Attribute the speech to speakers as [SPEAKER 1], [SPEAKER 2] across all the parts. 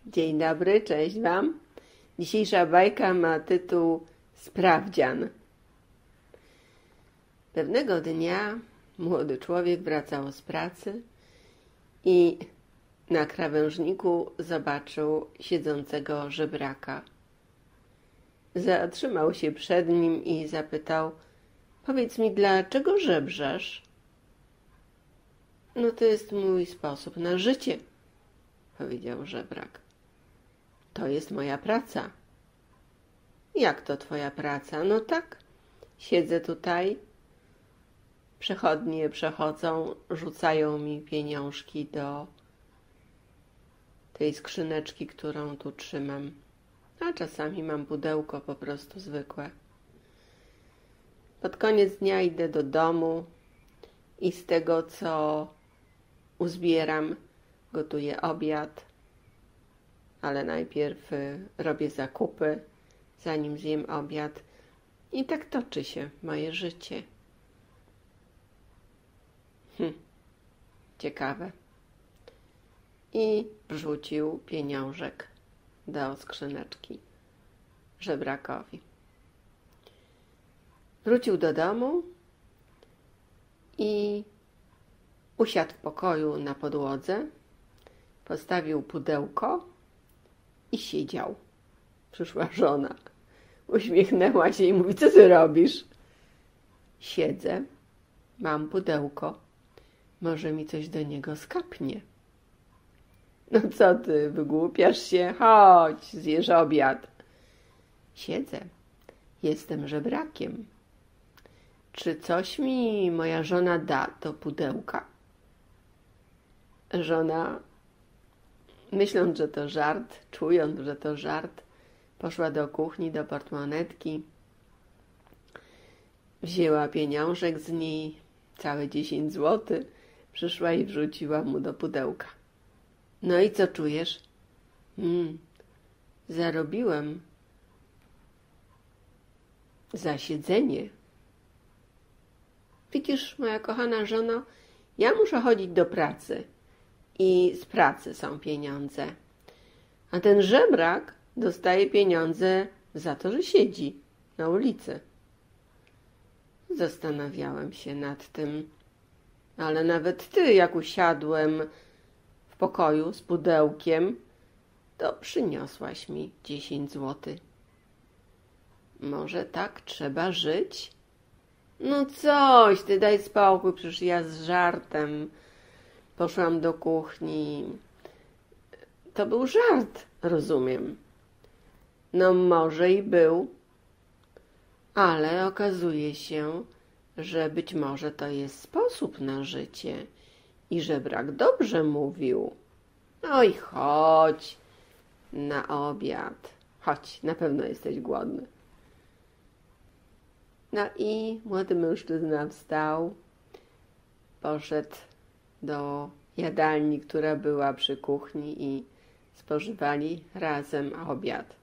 [SPEAKER 1] Dzień dobry, cześć Wam. Dzisiejsza bajka ma tytuł Sprawdzian. Pewnego dnia młody człowiek wracał z pracy i na krawężniku zobaczył siedzącego żebraka. Zatrzymał się przed nim i zapytał: powiedz mi, dlaczego żebrzesz? No to jest mój sposób na życie, powiedział żebrak. To jest moja praca. Jak to twoja praca? No tak, siedzę tutaj, przechodnie przechodzą, rzucają mi pieniążki do tej skrzyneczki, którą tu trzymam. A czasami mam pudełko po prostu zwykłe. Pod koniec dnia idę do domu i z tego, co uzbieram, gotuję obiad, ale najpierw robię zakupy, zanim zjem obiad. I tak toczy się moje życie. Ciekawe. I wrzucił pieniążek do skrzyneczki żebrakowi. Wrócił do domu i usiadł w pokoju na podłodze, postawił pudełko i siedział. Przyszła żona, uśmiechnęła się i mówi: co ty robisz? Siedzę, mam pudełko, może mi coś do niego skapnie. No co ty, wygłupiasz się? Chodź, zjesz obiad. Siedzę, jestem żebrakiem. Czy coś mi moja żona da do pudełka? Żona, myśląc, że to żart, czując, że to żart, poszła do kuchni, do portmonetki, wzięła pieniążek z niej, całe 10 zł, przyszła i wrzuciła mu do pudełka. No i co czujesz? Zarobiłem za siedzenie. Widzisz, moja kochana żono, ja muszę chodzić do pracy i z pracy są pieniądze. A ten żebrak dostaje pieniądze za to, że siedzi na ulicy. Zastanawiałem się nad tym, ale nawet ty, jak usiadłem w pokoju z pudełkiem, to przyniosłaś mi 10 zł. Może tak trzeba żyć? No coś, ty daj spokój, przecież ja z żartem poszłam do kuchni. To był żart, rozumiem. No może i był, ale okazuje się, że być może to jest sposób na życie i żebrak dobrze mówił. Oj, chodź na obiad. Chodź, na pewno jesteś głodny. No i młody mężczyzna wstał, poszedł do jadalni, która była przy kuchni i spożywali razem obiad.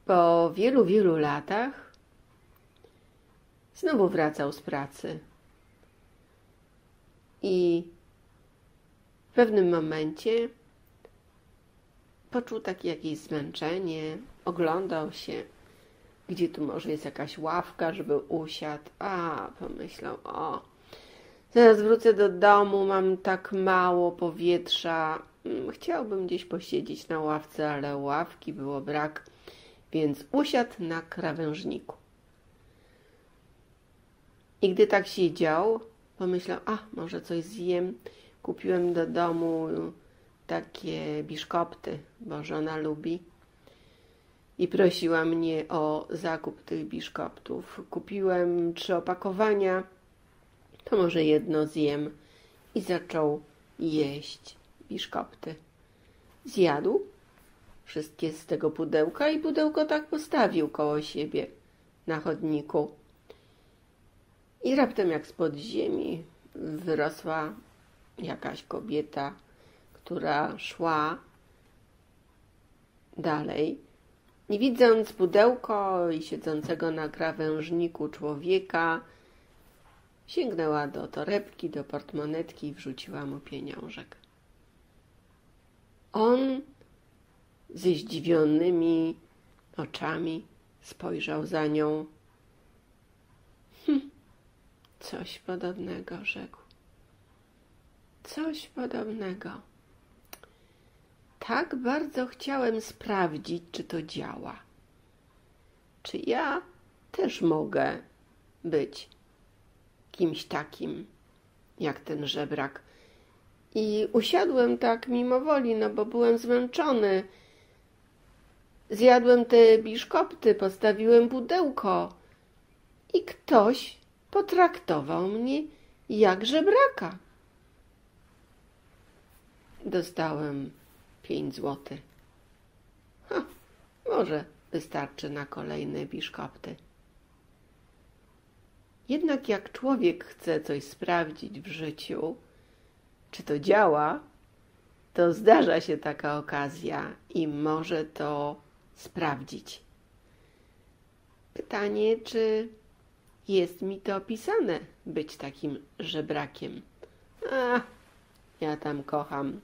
[SPEAKER 1] Po wielu, wielu latach znowu wracał z pracy i w pewnym momencie poczuł takie jakieś zmęczenie, oglądał się, gdzie tu może jest jakaś ławka, żeby usiadł. Pomyślał, zaraz wrócę do domu, mam tak mało powietrza, chciałbym gdzieś posiedzieć na ławce, ale ławki było brak, więc usiadł na krawężniku. I gdy tak siedział, pomyślał, może coś zjem. Kupiłem do domu takie biszkopty, bo żona lubi. I prosiła mnie o zakup tych biszkoptów. Kupiłem 3 opakowania, to może jedno zjem. I zaczął jeść biszkopty. Zjadł wszystkie z tego pudełka i pudełko tak postawił koło siebie na chodniku. I raptem jak spod ziemi wyrosła jakaś kobieta, która szła dalej. I widząc pudełko i siedzącego na krawężniku człowieka, sięgnęła do torebki, do portmonetki i wrzuciła mu pieniążek. On ze zdziwionymi oczami spojrzał za nią. Coś podobnego, rzekł. Coś podobnego. Tak bardzo chciałem sprawdzić, czy to działa. Czy ja też mogę być kimś takim, jak ten żebrak. I usiadłem tak mimo woli, bo byłem zmęczony. Zjadłem te biszkopty, postawiłem pudełko i ktoś potraktował mnie jak żebraka. Dostałem 5 złotych. Może wystarczy na kolejne biszkopty. Jednak jak człowiek chce coś sprawdzić w życiu, czy to działa, to zdarza się taka okazja i może to sprawdzić. Pytanie, czy jest mi to opisane, być takim żebrakiem? Ja tam kocham,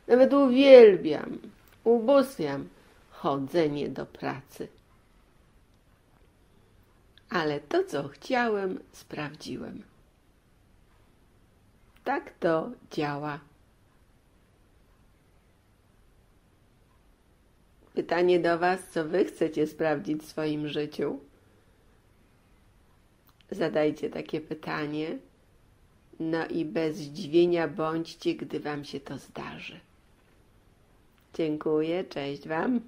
[SPEAKER 1] nawet uwielbiam, ubóstwiam chodzenie do pracy. Ale to, co chciałem, sprawdziłem. Tak to działa. Pytanie do Was, co Wy chcecie sprawdzić w swoim życiu? Zadajcie takie pytanie, no i bez zdziwienia bądźcie, gdy Wam się to zdarzy. Dziękuję, cześć Wam.